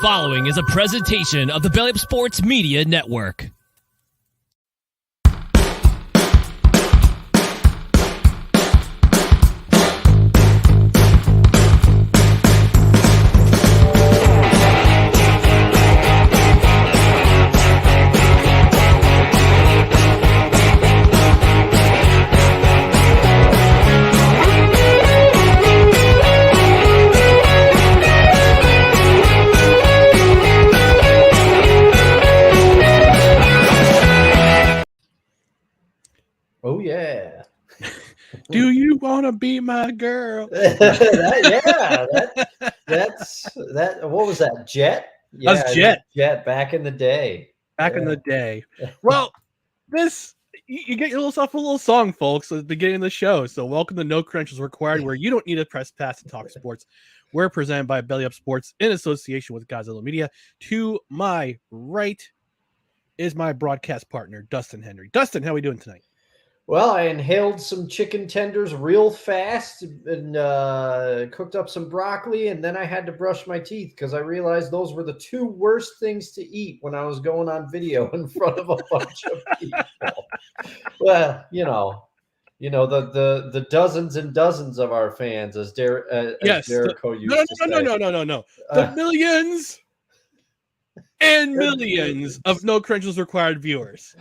following is a presentation of the Belly Up Sports Media Network. Oh yeah. Do you want to be my girl? That's what was that? Jet? Yeah, That's Jet. Jet back in the day. Back in the day. Well, you get yourself a little song, folks, at the beginning of the show. So welcome to No Credentials Required, where you don't need a press pass to talk sports. We're presented by Belly Up Sports in association with Godzilla Media. To my right is my broadcast partner, Dustin Henry. Dustin, how are we doing tonight? Well, I inhaled some chicken tenders real fast and cooked up some broccoli, and then I had to brush my teeth because I realized those were the two worst things to eat when I was going on video in front of a bunch of people. Well, the dozens and dozens of our fans, as Jericho used to say. No. The millions and millions of No Credentials Required viewers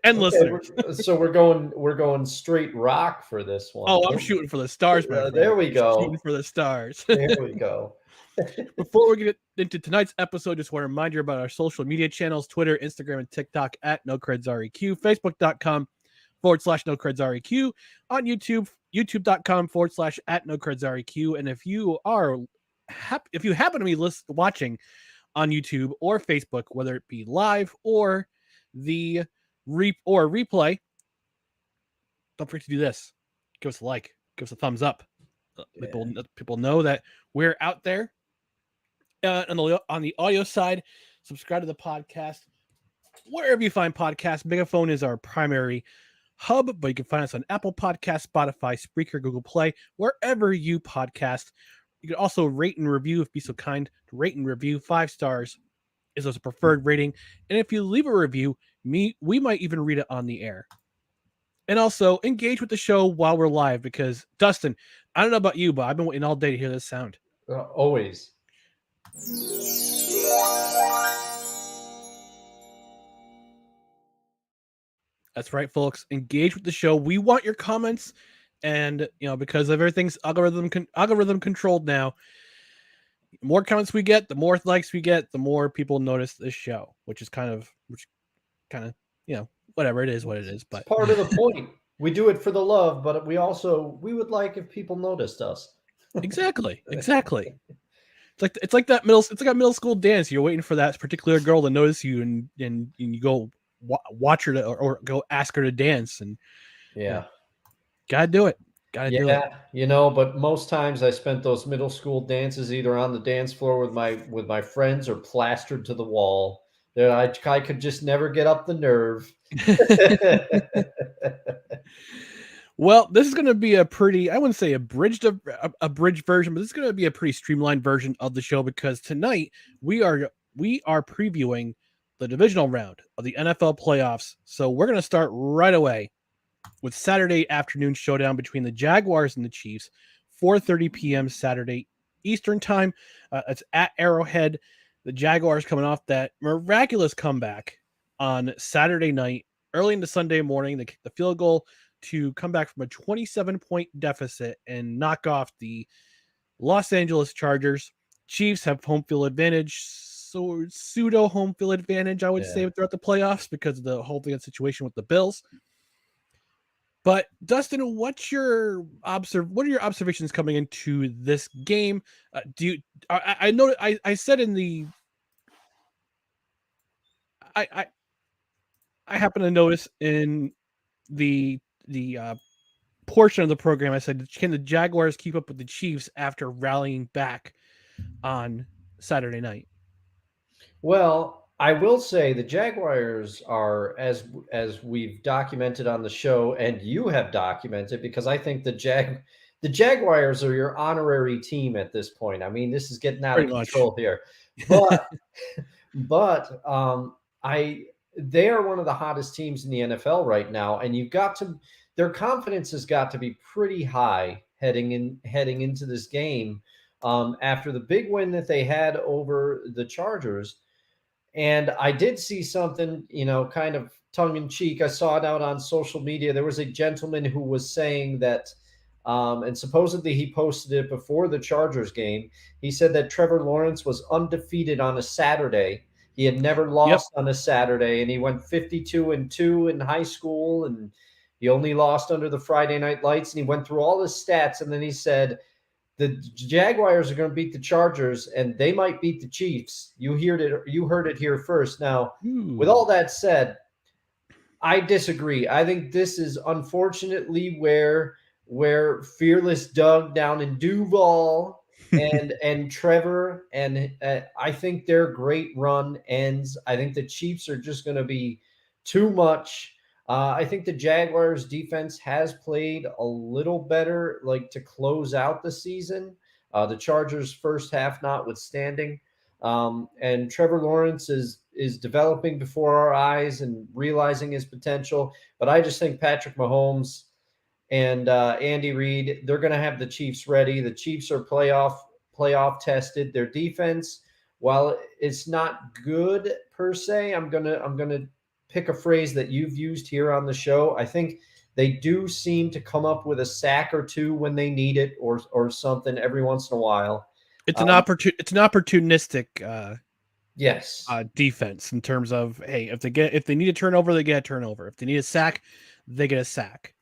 and listeners. So we're going straight rock for this one. Oh, I'm shooting for the stars, my friend. There we go. Shooting for the stars. There we go. Before we get into tonight's episode, just want to remind you about our social media channels: Twitter, Instagram, and TikTok at NoCredsREQ, Facebook.com/NoCredsREQ, on YouTube, YouTube.com/@NoCredsREQ. And if you happen to be watching on YouTube or Facebook, whether it be live or the replay, don't forget to do this. Give us a like, give us a thumbs up. People know that we're out there. On the audio side, subscribe to the podcast wherever you find podcasts. Megaphone is our primary hub, but you can find us on Apple Podcasts, Spotify, Spreaker, Google Play, wherever you podcast. You can also rate and review, if be so kind to rate and review. 5 stars is a preferred rating. And if you leave a review, we might even read it on the air. And also engage with the show while we're live, because Dustin, I don't know about you, but I've been waiting all day to hear this sound. Always. That's right, folks. Engage with the show. We want your comments. And, because everything's algorithm controlled now, the more comments we get, the more likes we get, the more people notice this show, which kind of, whatever it is, what it is. But it's part of the point. We do it for the love, but we would like if people noticed us. Exactly. It's like that middle school dance. You're waiting for that particular girl to notice you, and you go watch her or go ask her to dance, and gotta do it. Do it. But most times I spent those middle school dances either on the dance floor with my friends or plastered to the wall. That I could just never get up the nerve. Well, this is going to be a pretty, I wouldn't say abridged version, but this is going to be a pretty streamlined version of the show, because tonight we are previewing the divisional round of the NFL playoffs. So we're going to start right away with Saturday afternoon showdown between the Jaguars and the Chiefs, 4:30 p.m. Saturday Eastern time. It's at Arrowhead. The Jaguars coming off that miraculous comeback on Saturday night, early into Sunday morning. They kicked the field goal to come back from a 27-point deficit and knock off the Los Angeles Chargers. Chiefs have home field advantage, so pseudo home field advantage, I would say, throughout the playoffs because of the whole situation with the Bills. But Dustin, what are your observations coming into this game? I know I said in the I happen to notice in the portion of the program, I said, can the Jaguars keep up with the Chiefs after rallying back on Saturday night? Well, I will say the Jaguars are, as we've documented on the show, and you have documented, because I think the the Jaguars are your honorary team at this point. I mean, this is getting out of Pretty much. control here, but but they are one of the hottest teams in the NFL right now, and their confidence has got to be pretty high heading into this game after the big win that they had over the Chargers. And I did see something, kind of tongue in cheek. I saw it out on social media. There was a gentleman who was saying that, and supposedly he posted it before the Chargers game. He said that Trevor Lawrence was undefeated on a Saturday. He had never lost on a Saturday, and he went 52-2 in high school, and he only lost under the Friday Night Lights. And he went through all his stats, and then he said, the Jaguars are going to beat the Chargers, and they might beat the Chiefs. You heard it here first. Now, with all that said, I disagree. I think this is unfortunately where Fearless Doug down in Duval and Trevor, and I think their great run ends. I think the Chiefs are just going to be too much. I think the Jaguars defense has played a little better, like to close out the season. The Chargers first half notwithstanding. And Trevor Lawrence is developing before our eyes and realizing his potential. But I just think Patrick Mahomes and Andy Reid, they're going to have the Chiefs ready. The Chiefs are playoff tested. Their defense, while it's not good per se, I'm gonna pick a phrase that you've used here on the show. I think they do seem to come up with a sack or two when they need it, or something every once in a while. It's an opportunistic yes defense in terms of, hey, if they need a turnover, they get a turnover. If they need a sack, they get a sack.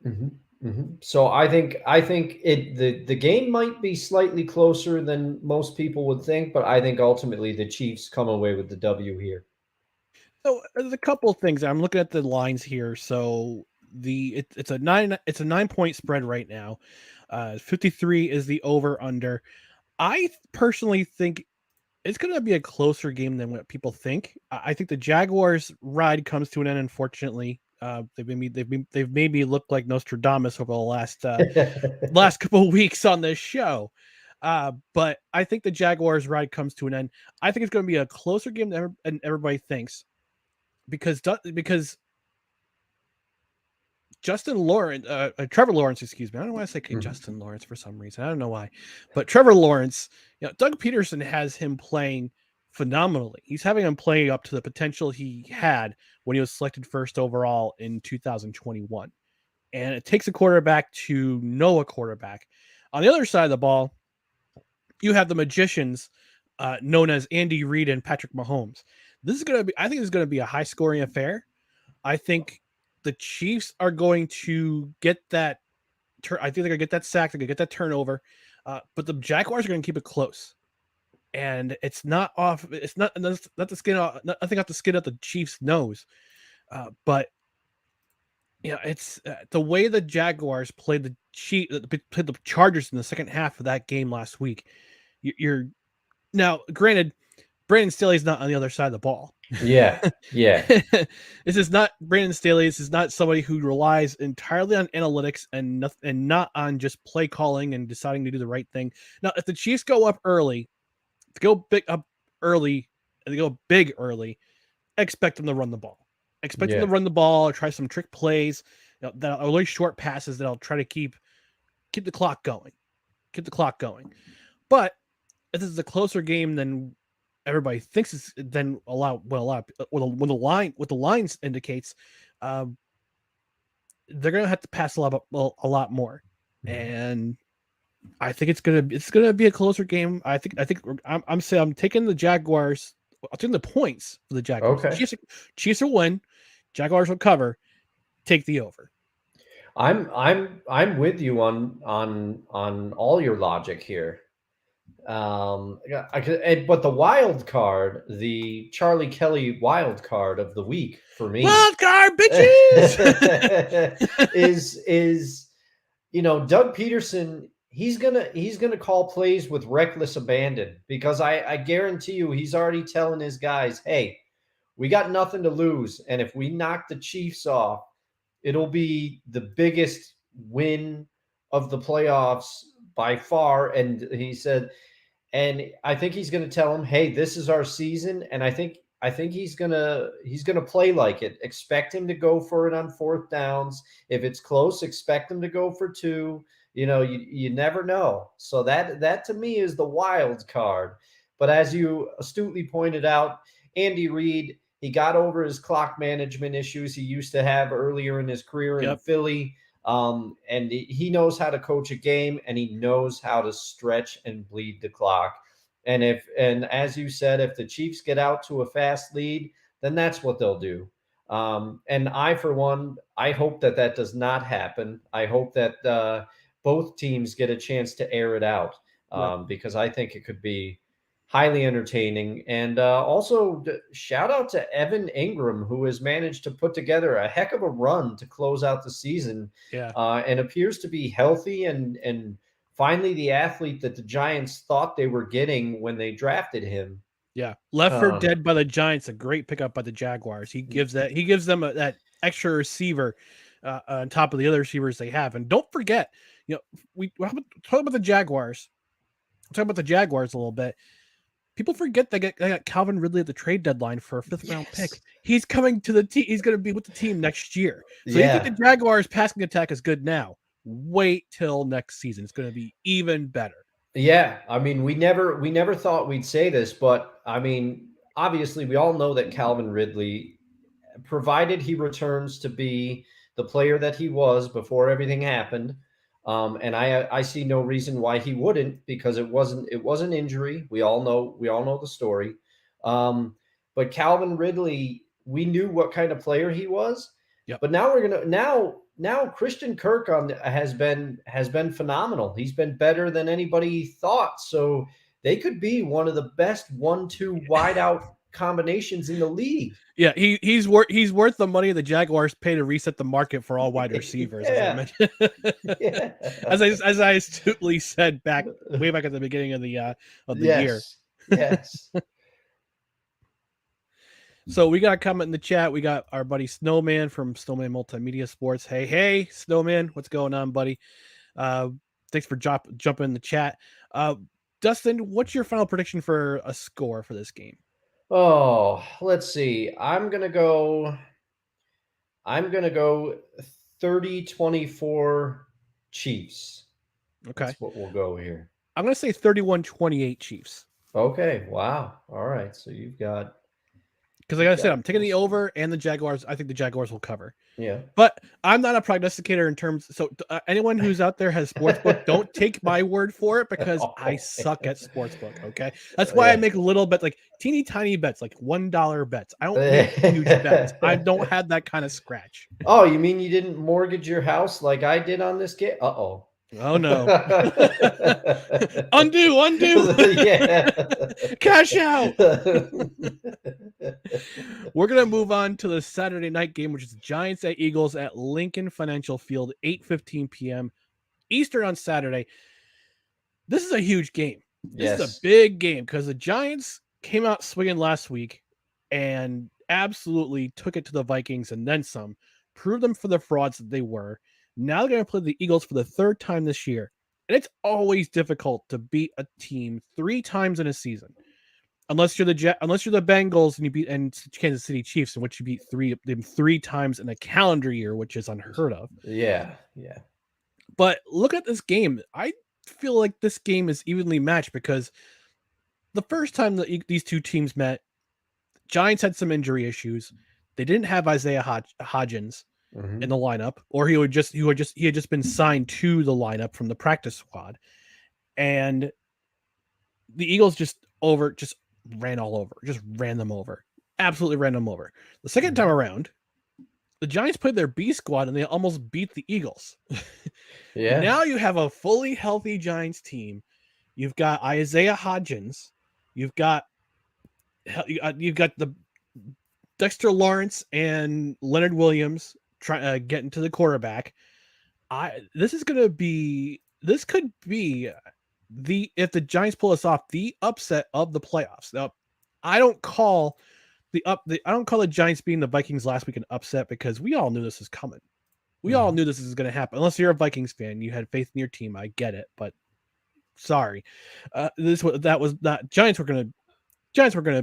Mm-hmm. Mm-hmm. So I think the game might be slightly closer than most people would think, but I think ultimately the Chiefs come away with the W here. So there's a couple of things. I'm looking at the lines here. So it's a 9-point spread right now. 53 is the over under. I personally think it's going to be a closer game than what people think. I think the Jaguars' ride comes to an end. Unfortunately, they've made me look like Nostradamus over the last couple of weeks on this show. But I think the Jaguars' ride comes to an end. I think it's going to be a closer game than everybody thinks, because Justin Lawrence, Trevor Lawrence, excuse me. I don't know why I say Justin Lawrence for some reason. I don't know why, but Trevor Lawrence, Doug Peterson has him playing phenomenally. He's having him play up to the potential he had when he was selected first overall in 2021. And it takes a quarterback to know a quarterback. On the other side of the ball, you have the magicians known as Andy Reid and Patrick Mahomes. I think this is going to be a high scoring affair. I think the Chiefs are going to get that. I think they're going to get that sack. They're going to get that turnover. But the Jaguars are going to keep it close. And it's not off. It's not the skin. Nothing off the skin of the Chiefs' nose. But it's the way the Jaguars played the Chargers in the second half of that game last week. You're now, granted, Brandon Staley's not on the other side of the ball. Yeah. This is not Brandon Staley. This is not somebody who relies entirely on analytics and not on just play calling and deciding to do the right thing. Now, if the Chiefs go up early, and they go big early, expect them to run the ball. Expect them to run the ball or try some trick plays that are really short passes that'll try to keep the clock going. But if this is a closer game than everybody thinks it's then what the lines indicates, they're gonna have to pass a lot more, and I think it's gonna be a closer game. I'm taking the Jaguars. I'll take the points for the Jaguars. Okay. Chiefs will win. Jaguars will cover. Take the over. I'm with you on all your logic here. But the wild card, the Charlie Kelly wild card of the week for me, wild card bitches, is Doug Peterson. He's gonna call plays with reckless abandon, because I guarantee you he's already telling his guys, hey, we got nothing to lose, and if we knock the Chiefs off, it'll be the biggest win of the playoffs by far. And he said, and I think he's going to tell him, hey, this is our season. And I think he's gonna play like it. Expect him to go for it on fourth downs. If it's close, expect him to go for two. You never know. So that to me is the wild card. But as you astutely pointed out, Andy Reid, he got over his clock management issues he used to have earlier in his career in Philly. And he knows how to coach a game, and he knows how to stretch and bleed the clock. And as you said, if the Chiefs get out to a fast lead, then that's what they'll do. And I, for one, I hope that does not happen. I hope that both teams get a chance to air it out, because I think it could be highly entertaining. And also shout out to Evan Ingram, who has managed to put together a heck of a run to close out the season. And appears to be healthy and finally the athlete that the Giants thought they were getting when they drafted him. Yeah, left for dead by the Giants, a great pickup by the Jaguars. He gives them that extra receiver on top of the other receivers they have. And don't forget, we talk about the Jaguars. Talk about the Jaguars a little bit. People forget they got Calvin Ridley at the trade deadline for a fifth-round pick. He's coming to the team. He's going to be with the team next year. So you think the Jaguars' passing attack is good now? Wait till next season. It's going to be even better. Yeah, I mean, we never thought we'd say this, but I mean, obviously, we all know that Calvin Ridley, provided he returns to be the player that he was before everything happened. And I see no reason why he wouldn't, because it was an injury. We all know the story. But Calvin Ridley, we knew what kind of player he was. Yep. But now Christian Kirk has been phenomenal. He's been better than anybody thought. So they could be one of the best 1-2 wideout combinations in the league. Yeah, he's worth the money the Jaguars pay to reset the market for all wide receivers. As I mentioned, as I astutely said way back at the beginning of the year. Yes. So we got a comment in the chat. We got our buddy Snowman from Snowman Multimedia Sports. Hey, Snowman, what's going on, buddy? Thanks for jumping in the chat. Dustin, what's your final prediction for a score for this game? Oh, let's see. I'm gonna go 30-24 Chiefs. Okay. That's what we'll go here. I'm gonna say 31-28 Chiefs. Okay. Wow. All right. So you've got, because like I said, I'm taking the over and the Jaguars. I think the Jaguars will cover. Yeah. But I'm not a prognosticator in terms. So anyone who's out there has sportsbook, don't take my word for it, because I suck at sportsbook. Okay. That's why I make little bets, like teeny tiny bets, like $1 bets. I don't make huge bets. I don't have that kind of scratch. Oh, you mean you didn't mortgage your house like I did on this game? Uh-oh. Oh no. Undo. Yeah. Cash out. We're going to move on to the Saturday night game, which is Giants at Eagles at Lincoln Financial Field, 8:15 p.m. Eastern on Saturday. This is a huge game. This is a big game because the Giants came out swinging last week and absolutely took it to the Vikings and then some, proved them for the frauds that they were. Now they're going to play the Eagles for the third time this year. And it's always difficult to beat a team 3 times in a season. Unless you're the Bengals and you beat Kansas City Chiefs, in which you beat three times in a calendar year, which is unheard of. Yeah. But look at this game. I feel like this game is evenly matched because the first time these two teams met, Giants had some injury issues. They didn't have Isaiah Hodgins in the lineup, or he had just been signed to the lineup from the practice squad, and the Eagles just ran them over, absolutely ran them over. The second time around, the Giants played their B squad and they almost beat the Eagles. Yeah. Now you have a fully healthy Giants team. You've got Isaiah Hodgins. You've got the Dexter Lawrence and Leonard Williams getting to the quarterback. This could be if the Giants pull this off, the upset of the playoffs. Now, I don't call the Giants beating the Vikings last week an upset because we all knew this was coming. We all knew this was going to happen. Unless you're a Vikings fan, you had faith in your team. I get it, but sorry, that was not Giants were going to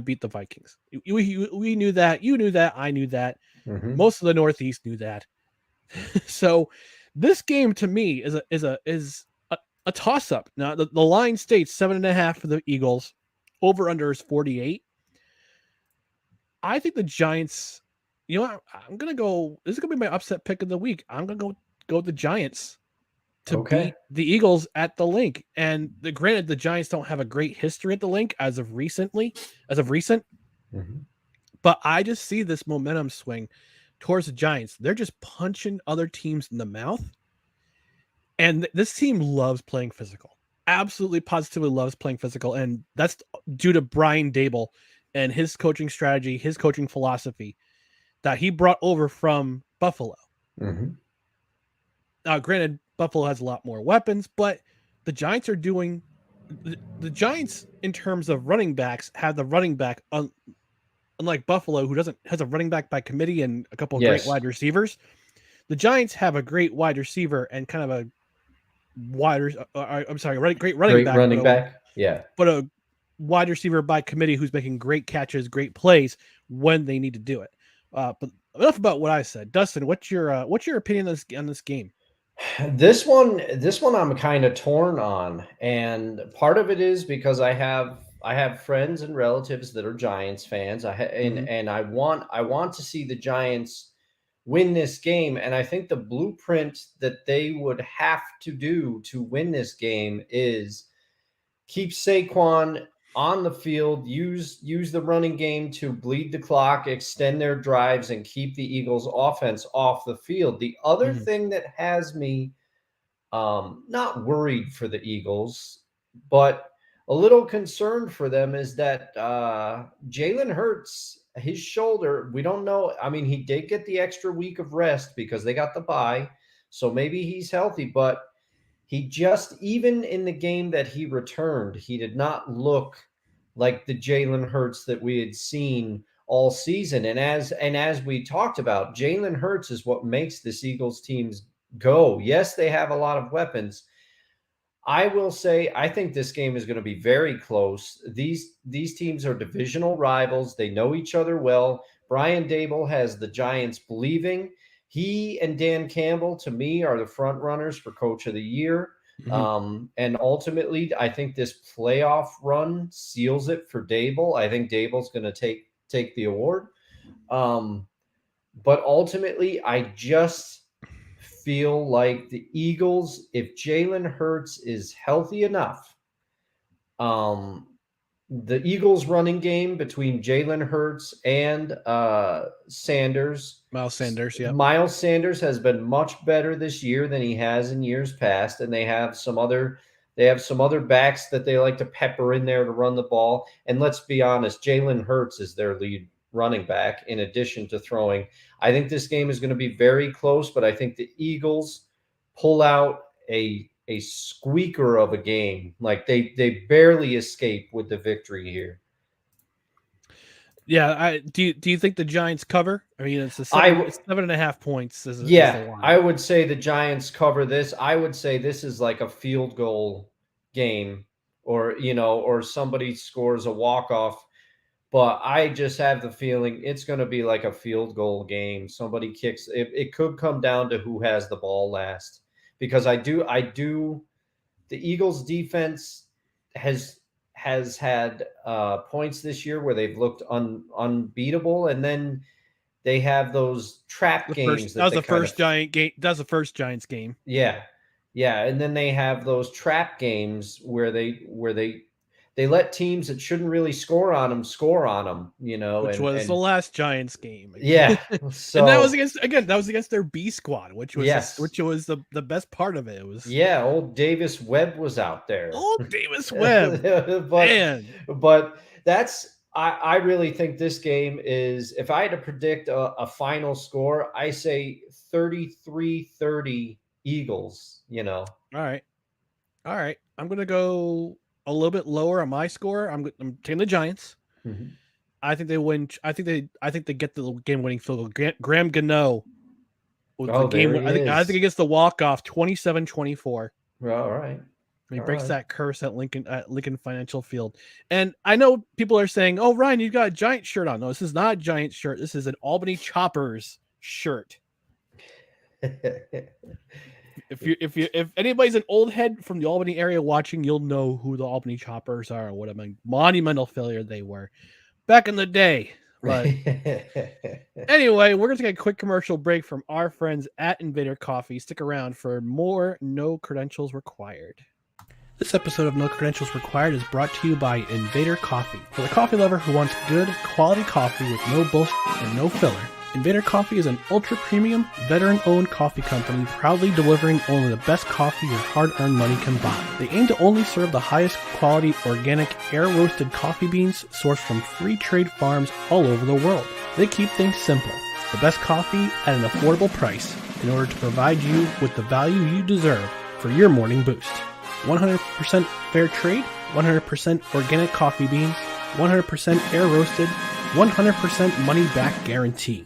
beat the Vikings. We knew that. You knew that. I knew that. Most of the Northeast knew that. So this game to me is a toss up. Now the line states 7.5 for the Eagles. Over under is 48. I think the Giants. You know what? I'm gonna go. This is gonna be my upset pick of the week. I'm gonna go with the Giants to beat the Eagles at the Link. And granted, the Giants don't have a great history at the Link as of recent. But I just see this momentum swing towards the Giants. They're just punching other teams in the mouth. And this team loves playing physical. Absolutely, positively loves playing physical. And that's due to Brian Dable and his coaching strategy, his coaching philosophy that he brought over from Buffalo. Now, granted, Buffalo has a lot more weapons, but the Giants are doing... The Giants, in terms of running backs, have the running back... Unlike Buffalo, who has a running back by committee and a couple of great wide receivers, the Giants have a great wide receiver and kind of a great running back. But a wide receiver by committee who's making great catches, great plays when they need to do it. But enough about what I said. Dustin, what's your opinion on this game? This one I'm kind of torn on, and part of it is because I have friends and relatives that are Giants fans. And I want to see the Giants win this game, and I think the blueprint that they would have to do to win this game is keep Saquon on the field, use the running game to bleed the clock, extend their drives, and keep the Eagles offense off the field. The other thing that has me not worried for the Eagles, but a little concerned for them is that Jalen Hurts, his shoulder, we don't know. I mean, he did get the extra week of rest because they got the bye, so maybe he's healthy, but he just, even in the game that he returned, he did not look like the Jalen Hurts that we had seen all season. And as we talked about, Jalen Hurts is what makes this Eagles teams go. Yes, they have a lot of weapons. I will say, I think this game is going to be very close. These teams are divisional rivals. They know each other well. Brian Dable has the Giants believing. He and Dan Campbell, to me, are the front runners for Coach of the Year. And ultimately, I think this playoff run seals it for Dable. I think Dable's going to take the award. But ultimately, I just feel like the Eagles, if Jalen Hurts is healthy enough, the Eagles running game between Jalen Hurts and Miles Sanders has been much better this year than he has in years past, and they have some other backs that they like to pepper in there to run the ball. And let's be honest, Jalen Hurts is their lead running back in addition to throwing. I think this game is going to be very close, but I think the Eagles pull out a squeaker of a game. Like they barely escape with the victory here. Yeah, do you think the Giants cover? I mean, it's 7.5 points. Is the line. I would say the Giants cover this. I would say this is like a field goal game, or somebody scores a walk-off. But I just have the feeling it's going to be like a field goal game. Somebody kicks. It could come down to who has the ball last, because I do. The Eagles defense has had points this year where they've looked unbeatable, and then they have those trap games. That was the first Giant game. That's the first Giants game. Yeah, and then they have those trap games where they let teams that shouldn't really score on them, which was the last Giants game. Yeah. So, and that was against their B squad, which was the best part of it. It was old Davis Webb was out there. Old Davis Webb. but that's I really think this game is, if I had to predict a final score, I say 33-30 Eagles, All right. I'm going to go a little bit lower on my score. I'm taking the Giants. I think they win. I think they get the game-winning field goal. Graham Gano with the Oh, game. there he I think is. it gets the walk-off 27-24. All right. He All breaks right. that curse at Lincoln Financial Field. And I know people are saying, "Oh, Ryan, you got a Giant shirt on." No, this is not a Giant shirt. This is an Albany Choppers shirt. If anybody's an old head from the Albany area watching, you'll know who the Albany Choppers are and what a monumental failure they were back in the day. But anyway, we're going to take a quick commercial break from our friends at Invader Coffee. Stick around for more No Credentials Required. This episode of No Credentials Required is brought to you by Invader Coffee. For the coffee lover who wants good, quality coffee with no bullshit and no filler, Invader Coffee is an ultra-premium, veteran-owned coffee company proudly delivering only the best coffee your hard-earned money can buy. They aim to only serve the highest quality, organic, air-roasted coffee beans sourced from free trade farms all over the world. They keep things simple. The best coffee at an affordable price in order to provide you with the value you deserve for your morning boost. 100% fair trade, 100% organic coffee beans, 100% air roasted, 100% money back guarantee.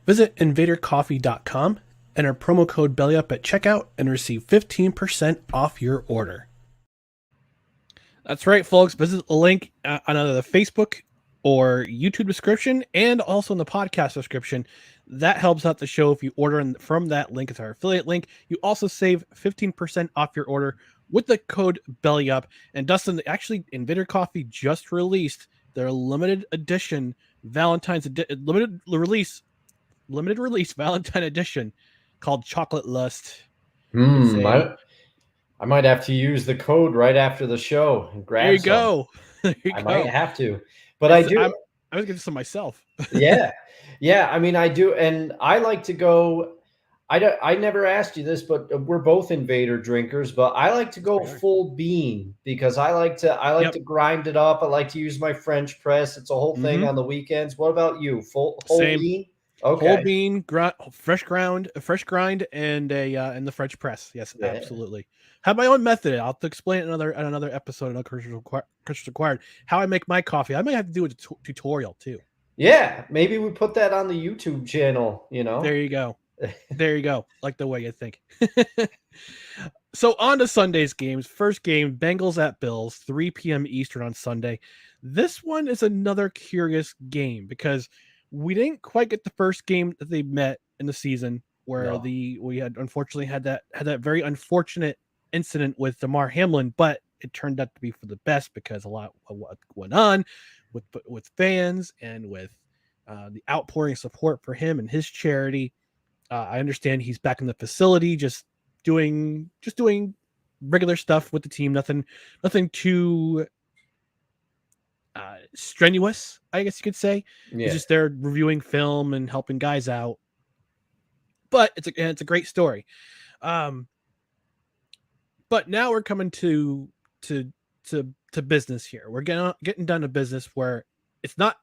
Visit invadercoffee.com, enter promo code BELLYUP at checkout, and receive 15% off your order. That's right, folks. Visit the link on either the Facebook or YouTube description and also in the podcast description. That helps out the show if you order from that link. It's our affiliate link. You also save 15% off your order with the code BELLYUP. And Dustin, actually, Invader Coffee just released their limited edition limited release Valentine edition called Chocolate Lust. I might have to use the code right after the show and grab there you some. Go. There you I go. might have to, but I do. I was getting some myself. Yeah. I mean, I do, and I like to go. I never asked you this, but we're both Invader drinkers. But I like to go full bean because I like to grind it up. I like to use my French press. It's a whole thing on the weekends. What about you? Whole bean? Okay. Whole bean, fresh grind, and the French press. Yes, absolutely. Have my own method. I'll have to explain it in another episode of Credentials Required. How I make my coffee. I might have to do a tutorial too. Yeah, maybe we put that on the YouTube channel. There you go. There you go. Like the way you think. So on to Sunday's games. First game, Bengals at Bills, 3 p.m. Eastern on Sunday. This one is another curious game because we didn't quite get the first game that they met in the season where we had unfortunately had that very unfortunate incident with Damar Hamlin, but it turned out to be for the best because a lot of what went on with fans and with the outpouring support for him and his charity. I understand he's back in the facility, just doing regular stuff with the team. Nothing too strenuous, I guess you could say. Yeah. He's just there reviewing film and helping guys out. But it's a great story. But now we're coming to business here. We're getting down to business where it's not.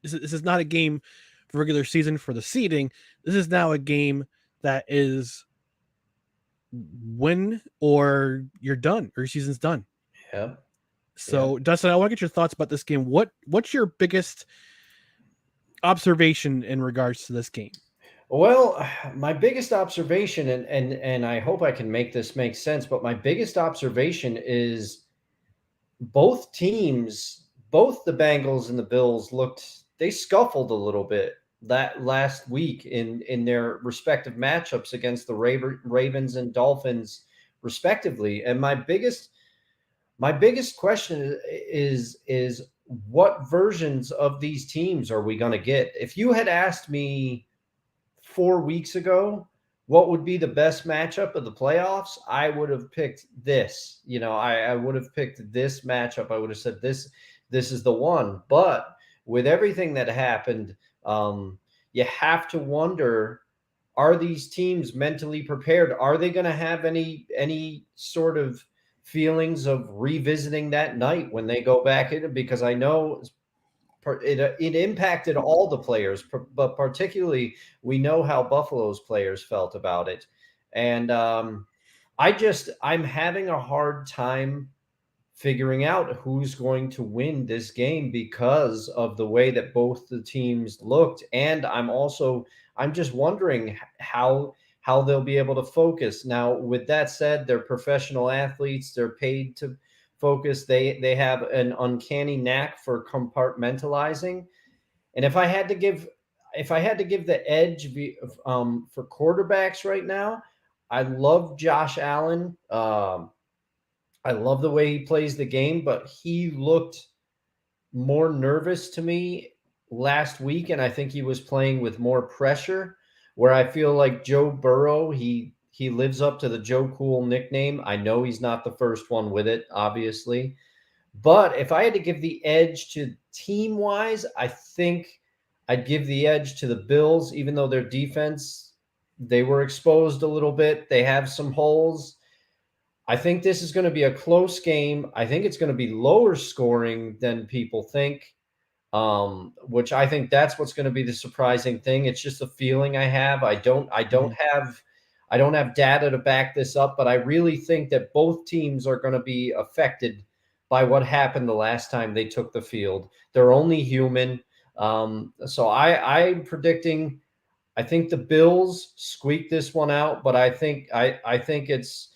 This is not a game for regular season for the seeding. This is now a game that is win or you're done or your season's done. Yeah. So Dustin, I want to get your thoughts about this game. What's your biggest observation in regards to this game? Well, my biggest observation, and I hope I can make this make sense, but my biggest observation is both teams, both the Bengals and the Bills they scuffled a little bit that last week in their respective matchups against the Ravens and Dolphins respectively. And my biggest question is what versions of these teams are we going to get? If you had asked me 4 weeks ago what would be the best matchup of the playoffs, I would have picked this. I would have picked this matchup. I would have said this is the one. But with everything that happened, you have to wonder, are these teams mentally prepared? Are they going to have any sort of feelings of revisiting that night when they go back in? Because I know it impacted all the players, but particularly we know how Buffalo's players felt about it. And I'm having a hard time figuring out who's going to win this game because of the way that both the teams looked. And I'm just wondering how how they'll be able to focus. Now, with that said, they're professional athletes. They're paid to focus. They have an uncanny knack for compartmentalizing. And if I had to give the edge for quarterbacks right now, I love Josh Allen. I love the way he plays the game, but he looked more nervous to me last week, and I think he was playing with more pressure. Where I feel like Joe Burrow, he lives up to the Joe Cool nickname. I know he's not the first one with it, obviously, but if I had to give the edge to team wise, I think I'd give the edge to the Bills, even though their defense, they were exposed a little bit. They have some holes. I think this is going to be a close game. I think it's going to be lower scoring than people think, which I think that's what's going to be the surprising thing. It's just a feeling I have. I don't have data to back this up, but I really think that both teams are going to be affected by what happened the last time they took the field. They're only human. So I'm predicting, I think the Bills squeak this one out, but I think it's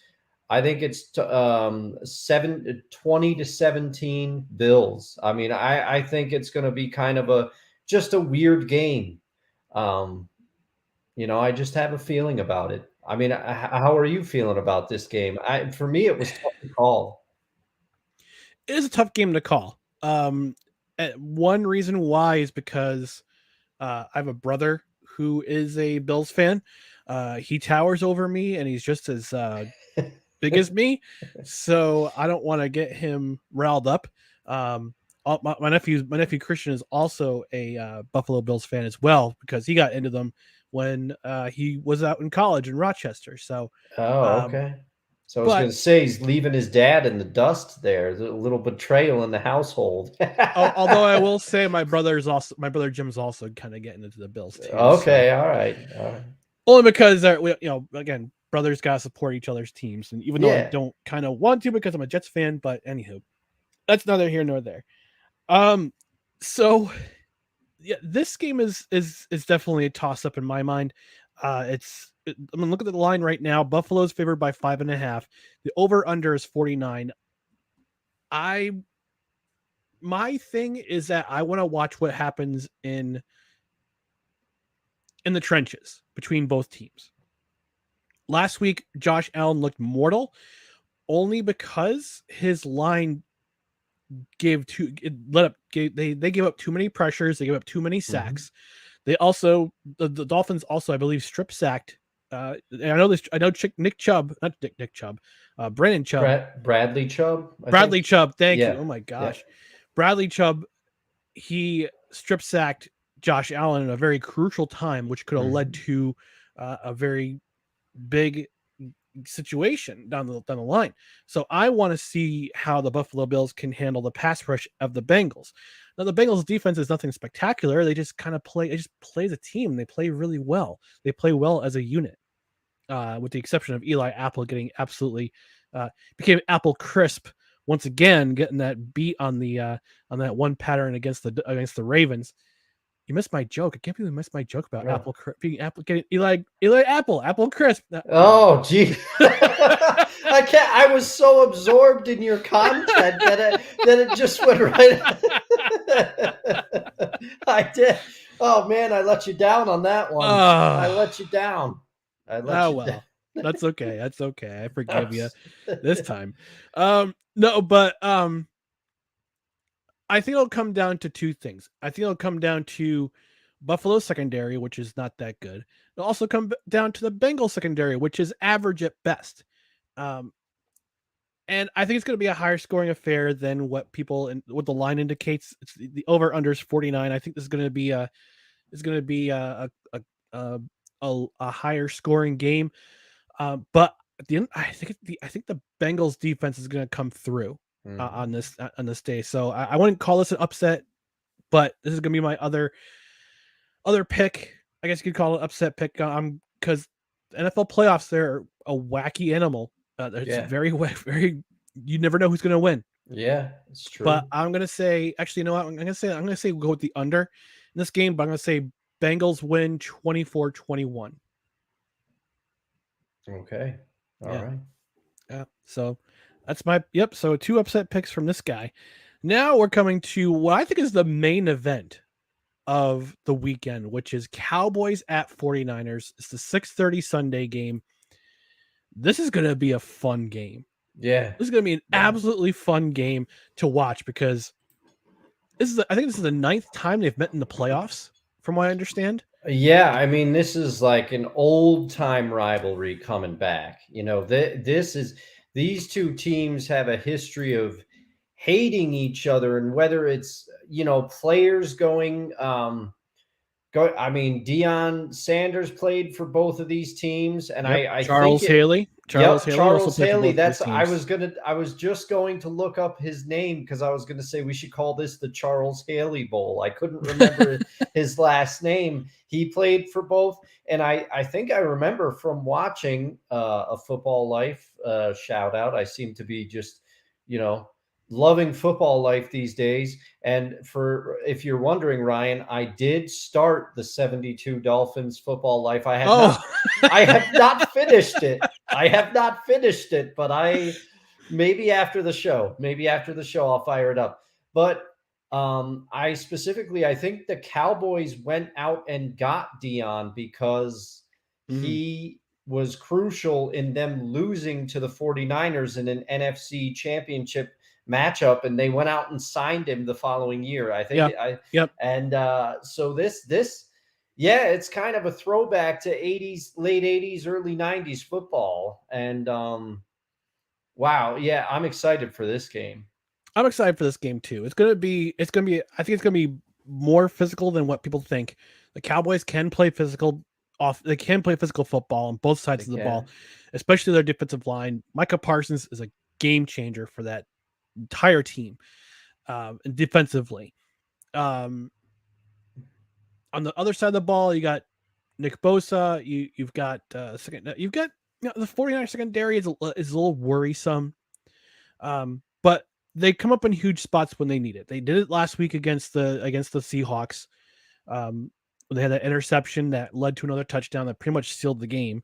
20-17 Bills. I mean, I think it's going to be kind of just a weird game. I just have a feeling about it. I mean, how are you feeling about this game? For me, it was tough to call. It is a tough game to call. One reason why is because I have a brother who is a Bills fan. He towers over me, and he's just as big as me, so I don't want to get him riled up. My nephew Christian is also a Buffalo Bills fan as well, because he got into them when he was out in college in Rochester. So, okay. So I was going to say he's leaving his dad in the dust there. There's a little betrayal in the household. Although I will say my brother Jim's also kind of getting into the Bills too. Okay, so. all right. Only because again, brothers gotta support each other's teams, and even though I don't kind of want to because I'm a Jets fan, but anywho, that's neither here nor there. So yeah, this game is definitely a toss up in my mind. I'm gonna look at the line right now. Buffalo's favored by 5.5. The over under is 49. My thing is that I want to watch what happens in the trenches between both teams. Last week, Josh Allen looked mortal only because his line gave up too many pressures. They gave up too many sacks. Mm-hmm. They also, the Dolphins also, I believe, strip sacked. I know this. I know Nick Chubb, not Nick Chubb, Brandon Chubb, Bradley Chubb. Bradley Chubb. Thank you. Oh my gosh, yeah. Bradley Chubb. He strip sacked Josh Allen in a very crucial time, which could have led to a very big situation down the line. So I want to see how the Buffalo Bills can handle the pass rush of the Bengals. Now the Bengals defense is nothing spectacular. They just kind of play as a team. They play really well. They play well as a unit, with the exception of Eli Apple getting absolutely became Apple crisp once again, getting that beat on that one pattern against the Ravens. You missed my joke. I can't believe you missed my joke about getting Eli Apple crisp. Oh, gee. I was so absorbed in your content that it just went right. I did. Oh man, I let you down on that one. I let you down. Down. That's okay. That's okay. I forgive you this time. No, but I think it'll come down to two things. I think it'll come down to Buffalo's secondary, which is not that good. It'll also come down to the Bengals secondary, which is average at best. And I think it's going to be a higher scoring affair than what the line indicates. It's the over under is 49. I think this is going to be a higher scoring game. But at the end, I think the Bengals defense is going to come through on this day. So I wouldn't call this an upset, but this is going to be my other pick. I guess you could call it upset pick. Because NFL playoffs, they're a wacky animal. It's very, very. You never know who's going to win. Yeah, it's true. But I'm going to say, actually, you know what? I'm going to say we'll go with the under in this game. But I'm going to say Bengals win 24-21. Okay. All Yeah. right. Yeah. So that's so 2 upset picks from this guy. Now we're coming to what I think is the main event of the weekend, which is Cowboys at 49ers. It's the 6:30 Sunday game. This is going to be a fun game. Yeah. This is going to be an absolutely fun game to watch because I think this is the 9th time they've met in the playoffs, from what I understand. Yeah, I mean, this is like an old time rivalry coming back. These two teams have a history of hating each other, and whether it's players going I mean, Deion Sanders played for both of these teams, and Yep. I think Charles Haley. Yep, Haley also Charles played for Haley. both of those That's teams. I was just going to look up his name because I was going to say we should call this the Charles Haley Bowl. I couldn't remember his last name. He played for both, and I think I remember from watching a Football Life shout out. I seem to be just loving Football Life these days. And if you're wondering, Ryan, I did start the 72 Dolphins Football Life. I have not finished it. I have not finished it, but maybe after the show, I'll fire it up. But I think the Cowboys went out and got Deion because he was crucial in them losing to the 49ers in an NFC championship matchup, and they went out and signed him the following year. I think. Yep. And so yeah, it's kind of a throwback to late 80s, early 90s football. And wow, yeah, I'm excited for this game. I'm excited for this game too. I think it's gonna be more physical than what people think. The Cowboys can play physical football on both sides of the ball, especially their defensive line. Micah Parsons is a game changer for that entire team, defensively. On the other side of the ball, you got Nick Bosa. You've got the 49ers secondary is a little worrisome, but they come up in huge spots when they need it. They did it last week against the Seahawks. They had that interception that led to another touchdown that pretty much sealed the game.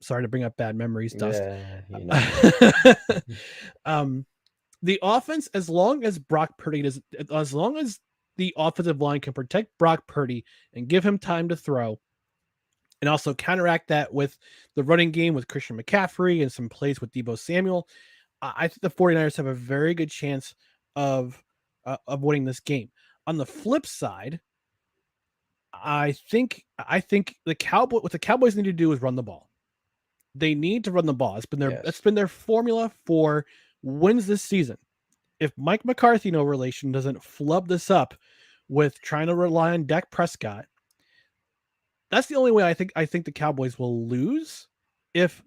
Sorry to bring up bad memories, Dustin. Yeah, the offense, as long as the offensive line can protect Brock Purdy and give him time to throw, and also counteract that with the running game with Christian McCaffrey and some plays with Deebo Samuel, I think the 49ers have a very good chance of winning this game. On the flip side, I think what the Cowboys need to do is run the ball. They need to run the ball. It's been their formula for wins this season. If Mike McCarthy, no relation, doesn't flub this up with trying to rely on Dak Prescott, that's the only way I think the Cowboys will lose. If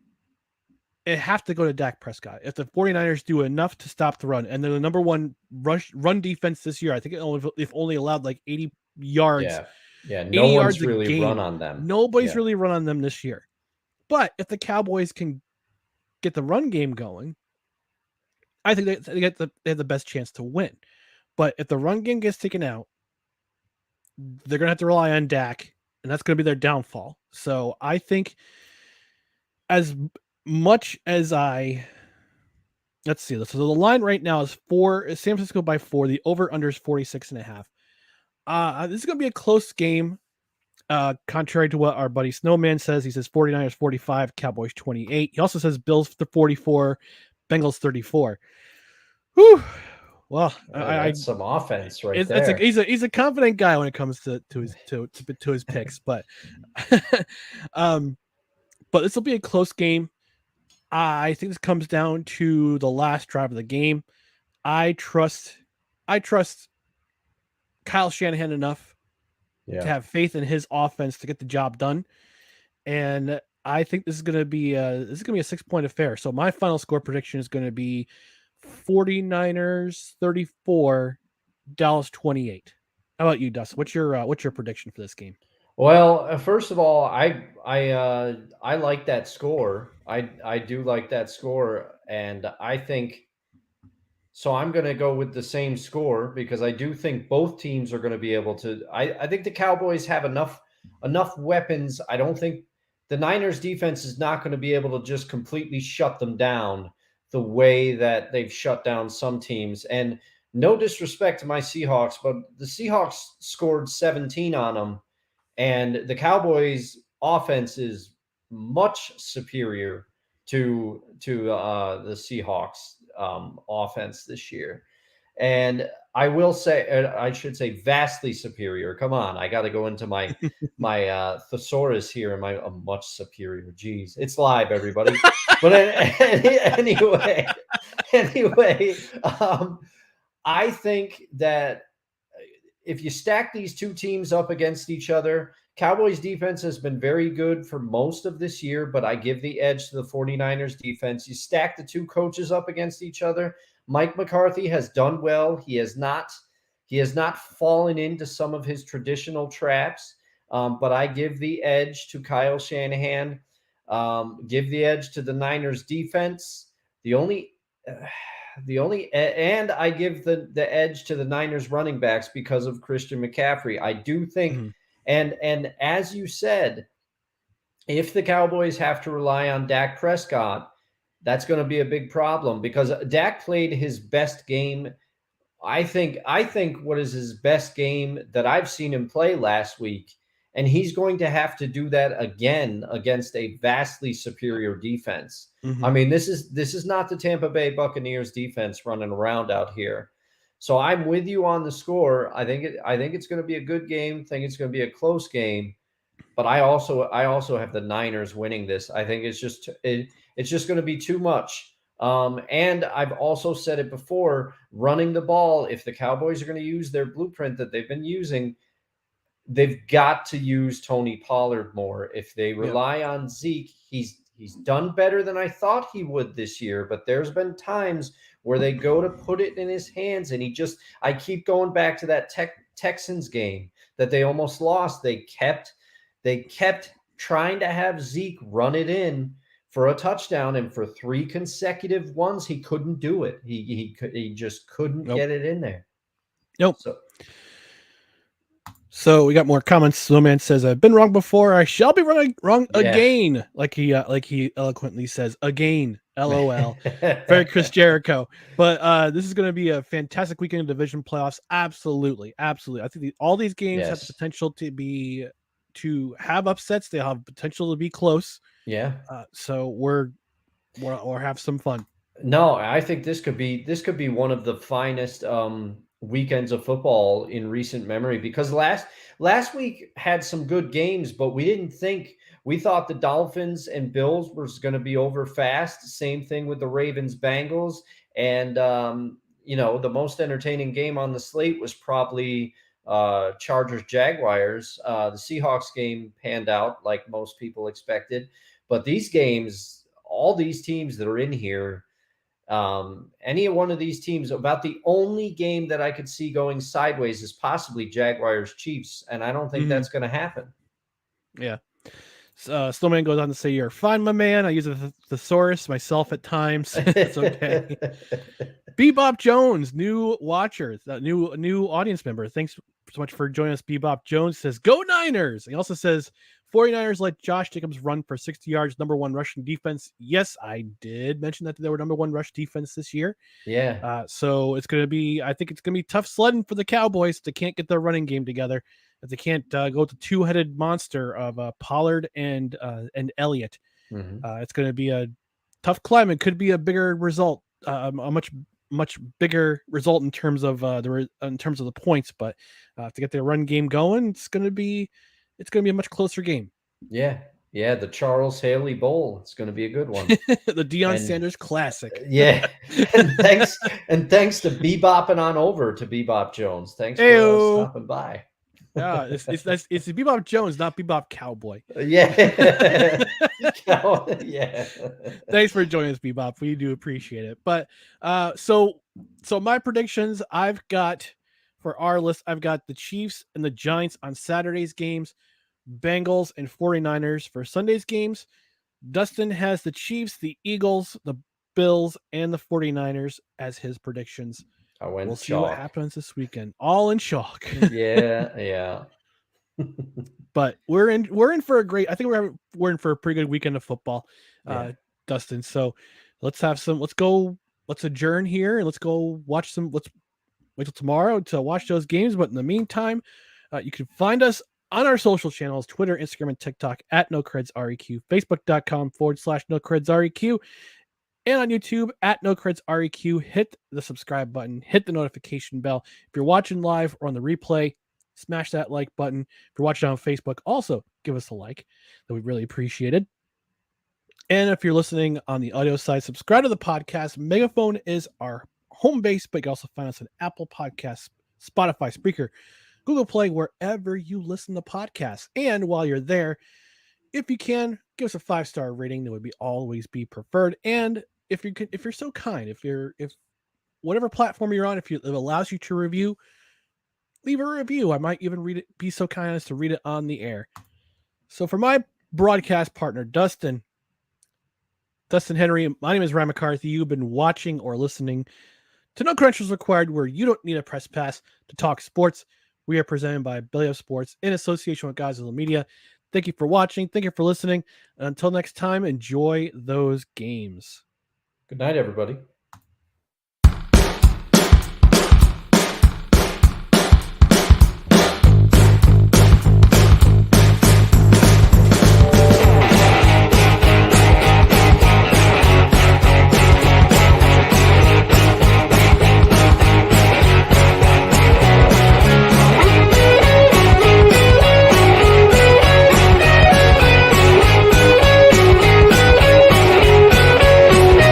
it have to go to Dak Prescott. If the 49ers do enough to stop the run, and they're the number one run defense this year, I think they've only allowed like 80 yards. Yeah, no one's really run on them. Nobody's really run on them this year. But if the Cowboys can get the run game going, I think they have the best chance to win. But if the run game gets taken out, they're going to have to rely on Dak, and that's going to be their downfall. So I think as much as let's see. So the line right now is San Francisco by 4. The over-under is 46.5. This is going to be a close game. Contrary to what our buddy Snowman says, he says 49ers 45, Cowboys 28. He also says Bills 44, Bengals 34. Whew. Well, that's some offense right there. He's a confident guy when it comes to his picks, but but this will be a close game. I think this comes down to the last drive of the game. I trust Kyle Shanahan enough to have faith in his offense to get the job done, and I think this is going to be a 6-point affair. So my final score prediction is going to be 49ers 34, Dallas 28. How about you, Dustin? What's your prediction for this game? Well, first of all, I like that score. I do like that score, and I think so. I'm going to go with the same score because I do think both teams are going to be able to. I think the Cowboys have enough weapons. I don't think the Niners defense is not going to be able to just completely shut them down the way that they've shut down some teams. And no disrespect to my Seahawks, but the Seahawks scored 17 on them, and the Cowboys offense is much superior to the Seahawks offense this year. And I will say, I should say, vastly superior. Come on, I got to go into my thesaurus here, and my much superior. Geez, it's live, everybody. But anyway, anyway, I think that if you stack these two teams up against each other, Cowboys defense has been very good for most of this year, but I give the edge to the 49ers defense. You stack the two coaches up against each other. Mike McCarthy has done well. He has not fallen into some of his traditional traps, but I give the edge to Kyle Shanahan. Give the edge to the Niners defense. And I give the edge to the Niners running backs because of Christian McCaffrey. I do think, and as you said, if the Cowboys have to rely on Dak Prescott, that's going to be a big problem because Dak played his best game. I think what is his best game that I've seen him play last week, and he's going to have to do that again against a vastly superior defense. I mean, this is not the Tampa Bay Buccaneers defense running around out here. So I'm with you on the score. I think it's going to be a good game. I think it's going to be a close game. But I also have the Niners winning this. I think it's just going to be too much. And I've also said it before, running the ball, if the Cowboys are going to use their blueprint that they've been using, they've got to use Tony Pollard more. If they rely on Zeke, he's done better than I thought he would this year, but there's been times where they go to put it in his hands, and I keep going back to that Texans game that they almost lost. They kept trying to have Zeke run it in for a touchdown, and for 3 consecutive ones, he couldn't do it. He just couldn't get it in there. Nope. So we got more comments. Snowman says, "I've been wrong before. I shall be wrong again." Like he eloquently says, "Again." LOL. Very Chris Jericho. But this is going to be a fantastic weekend of division playoffs. Absolutely. I think all these games have the potential to have upsets. They have potential to be close. Yeah. So we'll have some fun. No, I think this could be one of the finest weekends of football in recent memory, because last week had some good games, but we thought the Dolphins and Bills was going to be over fast. Same thing with the Ravens Bengals, and the most entertaining game on the slate was probably Chargers Jaguars. The Seahawks game panned out like most people expected, but these games, all these teams that are in here, any one of these teams, about the only game that I could see going sideways is possibly Jaguars Chiefs, and I don't think that's going to happen. Yeah. Snowman goes on to say, "You're fine, my man. I use a thesaurus myself at times." It's okay. Bebop Jones, new watcher, new audience member. Thanks so much for joining us. Bebop Jones says, "Go Niners." He also says, 49ers let Josh Jacobs run for 60 yards, number 1 rushing defense. Yes, I did mention that they were number 1 rush defense this year. Yeah. So it's going to be, I think it's going to be tough sledding for the Cowboys. They can't get their running game together. If they can't go to 2-headed monster of Pollard and Elliott. It's going to be a tough climb. It could be a bigger result, a much bigger result in terms of the points. But to get their run game going, it's going to be a much closer game. Yeah. The Charles Haley Bowl. It's going to be a good one. The Deion Sanders Classic. Yeah. And thanks to Bebopping on over to Bebop Jones. Thanks for stopping by. It's Bebop Jones, not Bebop Cowboy. Yeah. Yeah. Thanks for joining us, Bebop. We do appreciate it. But so my predictions, I've got for our list, I've got the Chiefs and the Giants on Saturday's games, Bengals and 49ers for Sunday's games. Dustin has the Chiefs, the Eagles, the Bills, and the 49ers as his predictions. We'll see what happens this weekend. All in chalk. Yeah. But we're in for a great. I think we're in for a pretty good weekend of football, Dustin. So let's adjourn here and let's go watch some. Let's wait till tomorrow to watch those games. But in the meantime, you can find us on our social channels: Twitter, Instagram, and TikTok at NoCredsREQ, Facebook.com/NoCredsREQ, and on YouTube at NoCredsREQ. Hit the subscribe button, hit the notification bell. If you're watching live or on the replay, smash that like button. If you're watching on Facebook, also give us a like. That we really appreciate it. And if you're listening on the audio side, subscribe to the podcast. Megaphone is our home base, but you can also find us on Apple Podcasts, Spotify, Spreaker, Google Play, wherever you listen to podcasts. And while you're there, if you can, give us a 5-star rating. That would always be preferred. And if you're so kind, if whatever platform you're on, if it allows you to review, leave a review. I might even read it, be so kind as to read it on the air. So for my broadcast partner, Dustin Henry, my name is Ryan McCarthy. You've been watching or listening to No Credentials Required, where you don't need a press pass to talk sports. We are presented by Belly Up Sports in association with Godzilla Media. Thank you for watching. Thank you for listening. And until next time, enjoy those games. Good night, everybody.